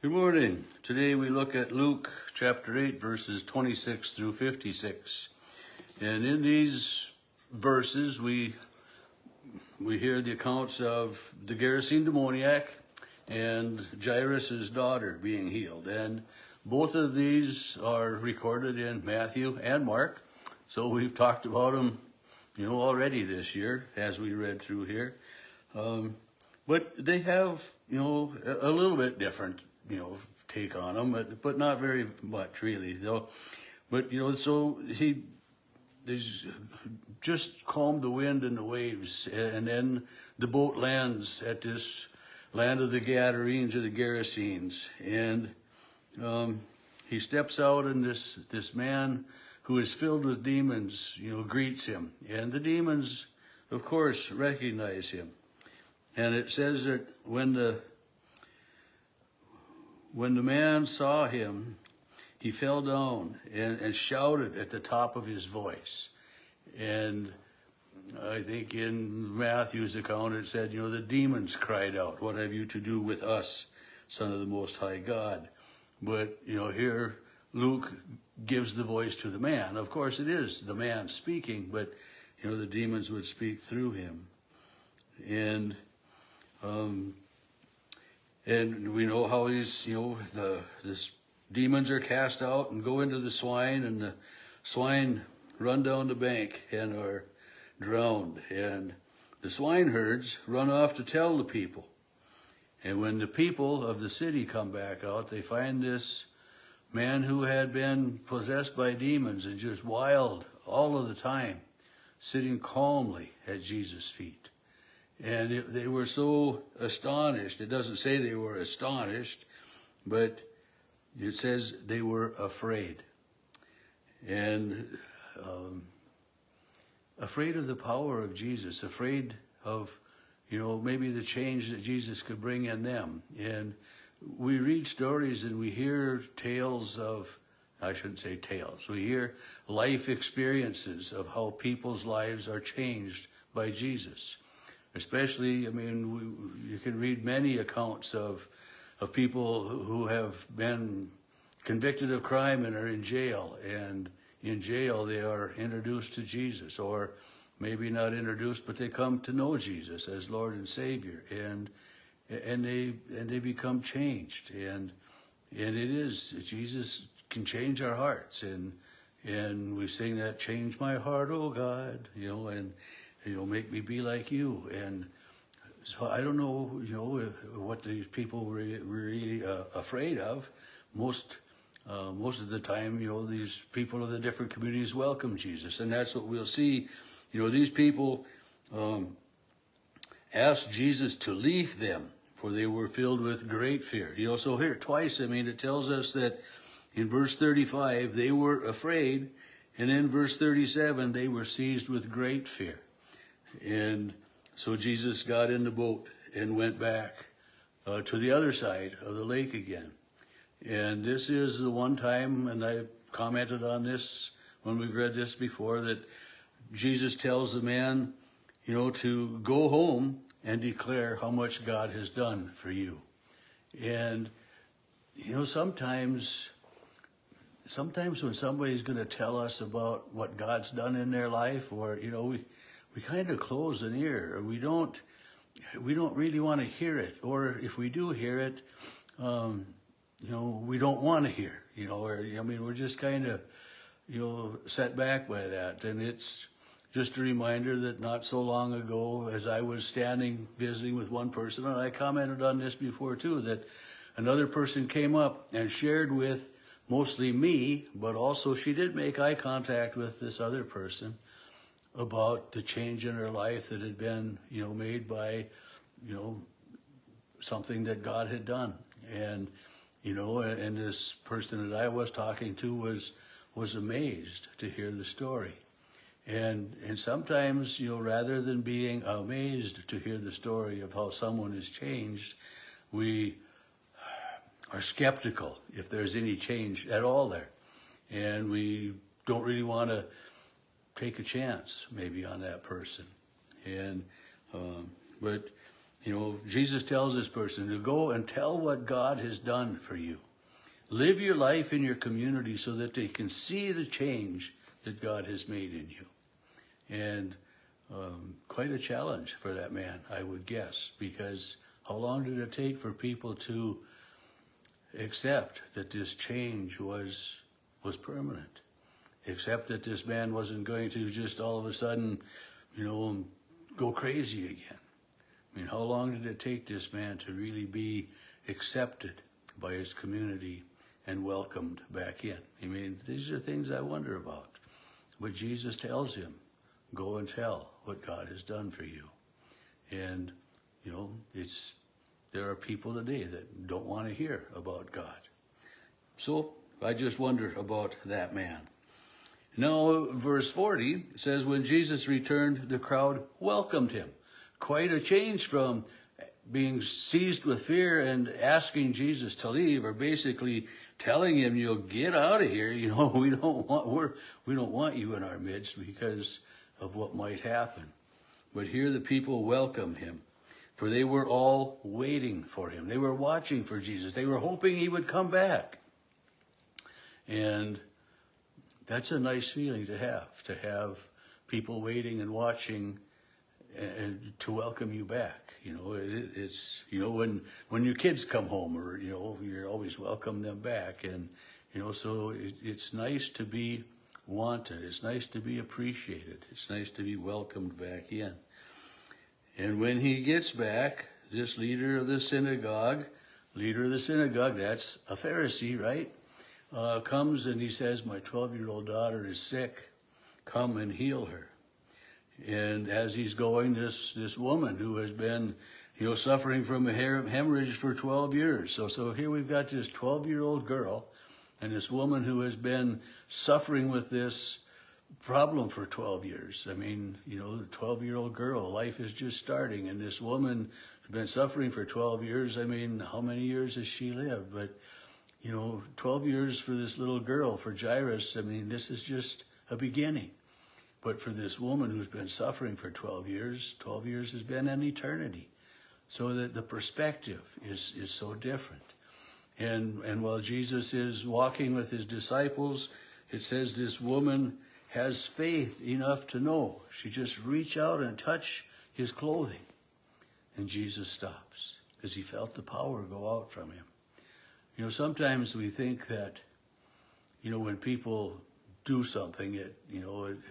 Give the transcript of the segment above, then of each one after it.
Good morning. Today we look at Luke chapter 8, verses 26 through 56. And in these verses we hear the accounts of the Gerasene demoniac and Jairus' daughter being healed. And both of these are recorded in Matthew and Mark. So we've talked about them, already this year as we read through here. But they have, a little bit different, take on them, but not very much really, though. But, so he's just calmed the wind and the waves, and then the boat lands at this land of the Gadarenes or the Gerasenes, and he steps out, and this man who is filled with demons, greets him, and the demons, of course, recognize him. And it says that when the man saw him, he fell down and shouted at the top of his voice. And I think in Matthew's account it said, the demons cried out, "What have you to do with us, Son of the Most High God?" But, here Luke gives the voice to the man. Of course it is the man speaking, but, the demons would speak through him. And we know how these, this demons are cast out and go into the swine, and the swine run down the bank and are drowned. And the swineherds run off to tell the people. And when the people of the city come back out, they find this man who had been possessed by demons and just wild all of the time, sitting calmly at Jesus' feet. And they were so astonished. It doesn't say they were astonished, but it says they were afraid. And afraid of the power of Jesus, afraid of, maybe the change that Jesus could bring in them. And we read stories and we hear tales of, I shouldn't say tales, we hear life experiences of how people's lives are changed by Jesus. Especially, you can read many accounts of people who have been convicted of crime and are in jail. And in jail, they are introduced to Jesus, or maybe not introduced, but they come to know Jesus as Lord and Savior, and they become changed. And it is, Jesus can change our hearts, and we sing that, "Change my heart, oh God," and make me be like you. And so I don't know, what these people were really afraid of. Most of the time, these people of the different communities welcome Jesus, and that's what we'll see. These people asked Jesus to leave them, for they were filled with great fear. So here twice, it tells us that in verse 35 they were afraid, and in verse 37 they were seized with great fear. And so Jesus got in the boat and went back to the other side of the lake again. And this is the one time, and I commented on this when we've read this before, that Jesus tells the man, to go home and declare how much God has done for you. And, sometimes when somebody's going to tell us about what God's done in their life, or, we kind of close an ear. We don't really want to hear it, or if we do hear it, we don't want to hear. We're just kind of, set back by that. And it's just a reminder that not so long ago, as I was visiting with one person, and I commented on this before too, that another person came up and shared with mostly me, but also she did make eye contact with this other person about the change in her life that had been, made by, something that God had done. And, and this person that I was talking to was amazed to hear the story. And sometimes, rather than being amazed to hear the story of how someone is changed, we are skeptical if there's any change at all there. And we don't really want to take a chance maybe on that person. And but You know, Jesus tells this person to go and tell what God has done for you. Live your life in your community so that they can see the change that God has made in you. And quite a challenge for that man, I would guess, because how long did it take for people to accept that this change was permanent? Accept that this man wasn't going to just all of a sudden, you know, go crazy again. I mean, how long did it take this man to really be accepted by his community and welcomed back in? I mean, these are things I wonder about. But Jesus tells him, go and tell what God has done for you. And, you know, there are people today that don't want to hear about God. So I just wonder about that man. Now, verse 40 says, when Jesus returned, the crowd welcomed him. Quite a change from being seized with fear and asking Jesus to leave, or basically telling him, you know, get out of here. You know, we don't want you in our midst because of what might happen. But here the people welcomed him, for they were all waiting for him. They were watching for Jesus. They were hoping he would come back. And that's a nice feeling to have people waiting and watching and to welcome you back. You know, it's, you know, when your kids come home, or, you know, you're always welcome them back. And, you know, so it's nice to be wanted. It's nice to be appreciated. It's nice to be welcomed back in. And when he gets back, this leader of the synagogue, that's a Pharisee, right? Comes and he says, my 12-year-old daughter is sick. Come and heal her. And as he's going, this woman who has been, you know, suffering from a hemorrhage for 12 years. So here we've got this 12-year-old girl and this woman who has been suffering with this problem for 12 years. I mean, you know, the 12-year-old girl, life is just starting, and this woman has been suffering for 12 years. I mean, how many years has she lived? But, you know, 12 years for this little girl, for Jairus, I mean, this is just a beginning. But for this woman who's been suffering for 12 years has been an eternity. So that the perspective is so different. And while Jesus is walking with his disciples, it says this woman has faith enough to know. She just reach out and touch his clothing. And Jesus stops because he felt the power go out from him. You know, sometimes we think that, you know, when people do something, it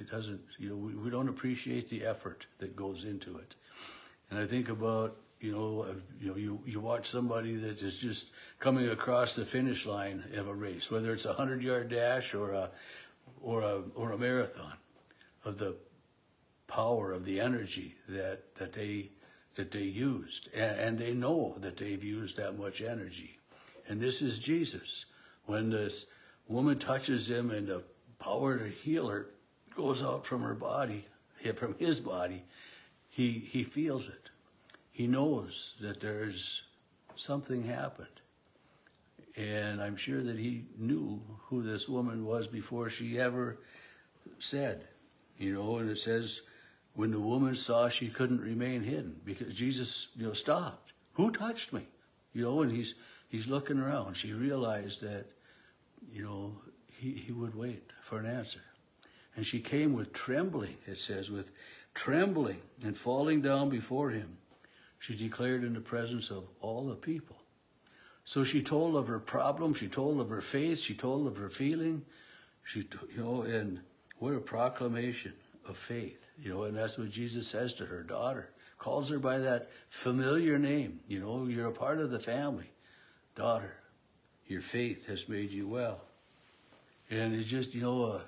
doesn't, you know, we don't appreciate the effort that goes into it. And I think about, you watch somebody that is just coming across the finish line of a race, whether it's a 100-yard dash or a marathon, of the power of the energy that they used, and they know that they've used that much energy. And this is Jesus. When this woman touches him and the power to heal her goes out from her body, from his body, he feels it. He knows that there's something happened. And I'm sure that he knew who this woman was before she ever said, you know, and it says, when the woman saw she couldn't remain hidden, because Jesus, you know, stopped. Who touched me? You know, and he's looking around. She realized that, you know, he would wait for an answer. And she came with trembling, it says, with trembling and falling down before him. She declared in the presence of all the people. So she told of her problem, she told of her faith, she told of her feeling, and what a proclamation of faith, you know, and that's what Jesus says to her daughter, calls her by that familiar name, you know, you're a part of the family. Daughter, your faith has made you well. And it's just, you know,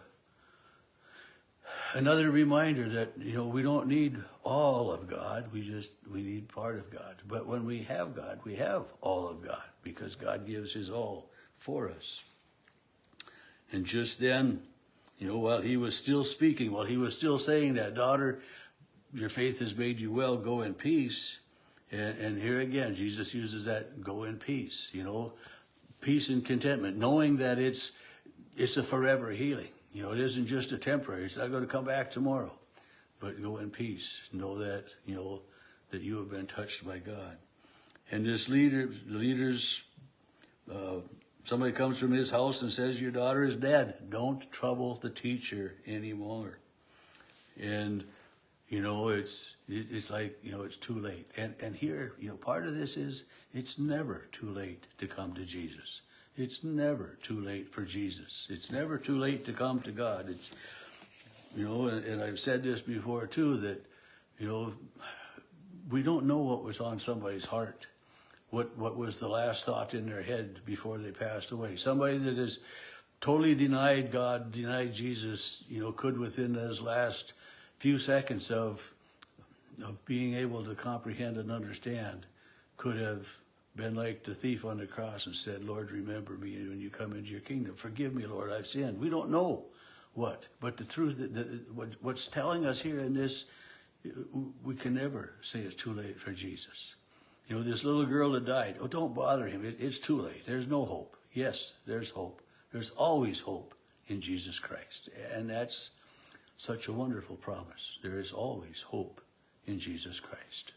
another reminder that, you know, we don't need all of God, we need part of God. But when we have God, we have all of God, because God gives his all for us. And just then, you know, while he was still speaking, while he was still saying that, daughter, your faith has made you well, go in peace. And here again, Jesus uses that, go in peace, you know, peace and contentment, knowing that it's a forever healing. You know, it isn't just a temporary, it's not going to come back tomorrow. But go in peace. Know that, you know, that you have been touched by God. And this leaders, somebody comes from his house and says, your daughter is dead. Don't trouble the teacher anymore. And, you know, it's like, you know, it's too late. And here, you know, part of this is it's never too late to come to Jesus. It's never too late for Jesus. It's never too late to come to God. It's, you know, and I've said this before too, that, you know, we don't know what was on somebody's heart. What was the last thought in their head before they passed away. Somebody that has totally denied God, denied Jesus, you know, could within those last few seconds of being able to comprehend and understand, could have been like the thief on the cross and said, Lord, remember me when you come into your kingdom. Forgive me, Lord, I've sinned. We don't know what, but the truth, what's telling us here in this, we can never say it's too late for Jesus. You know, this little girl that died, oh, don't bother him. It's too late. There's no hope. Yes, there's hope. There's always hope in Jesus Christ. And that's such a wonderful promise. There is always hope in Jesus Christ.